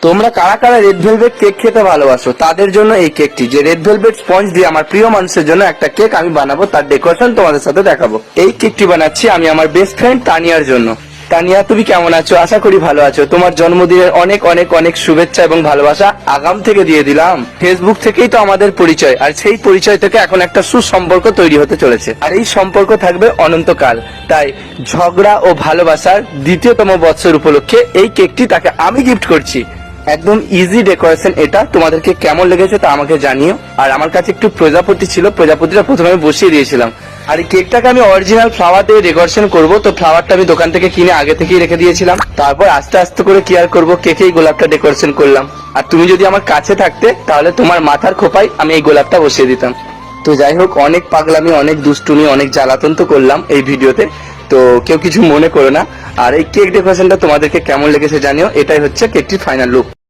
তোমরা কারা কারা রেড ভেলভেট কেক খেতে ভালোবাসো তাদের জন্য এই কেকটি, যে রেড ভেলভেট স্পঞ্জ দিয়ে আমার প্রিয় মানুষের জন্য একটা কেক আমি বানাবো, তার ডেকোরেশন তোমাদের সাথে দেখাবো। এই কেকটি বানাচ্ছি আমি আমার বেস্ট ফ্রেন্ড তানিয়ার জন্য। তানিয়া, তুমি কেমন আছো? আশা করি ভালো আছো। তোমার জন্মদিনের অনেক অনেক অনেক শুভেচ্ছা এবং ভালোবাসা আগাম থেকে দিয়ে দিলাম। ফেসবুক থেকেই তো আমাদের পরিচয়, আর সেই পরিচয় থেকে এখন একটা সুসম্পর্ক তৈরি হতে চলেছে, আর এই সম্পর্ক থাকবে অনন্তকাল। তাই ঝগড়া ও ভালোবাসার দ্বিতীয়তম বৎসর উপলক্ষে এই কেকটি তাকে আমি গিফট করছি। একদম ইজি ডেকোরেশন এটা। তোমাদেরকে কেমন লেগেছে তা আমাকে জানিও। আর আমার কাছে একটু প্রজাপতি ছিল, প্রজাপতিটা প্রথমে আমি বসিয়ে দিয়েছিলাম। আর এই কেকটাকে আমি অরিজিনাল ফ্লাওয়ার দিয়ে ডেকোরেশন করব, তো ফ্লাওয়ারটা আমি দোকান থেকে কিনে আগে থেকেই রেখে দিয়েছিলাম। তারপর আস্তে আস্তে করে কেয়ার করব, কেকেই গোলাপটা ডেকোরেশন করলাম। আর তুমি যদি আমার কাছে থাকতে তাহলে তোমার মাথার খোপায় আমি এই গোলাপটা বসিয়ে দিতাম। তো যাই হোক, অনেক পাগলামি, অনেক দুষ্টুমি, অনেক জ্বালাতন তো করলাম এই ভিডিওতে, তো কেউ কিছু মনে করো না। আর এই কেক ডেকোরেশনটা তোমাদেরকে কেমন লেগেছে জানিও। এটাই হচ্ছে কেকটির ফাইনাল লুক।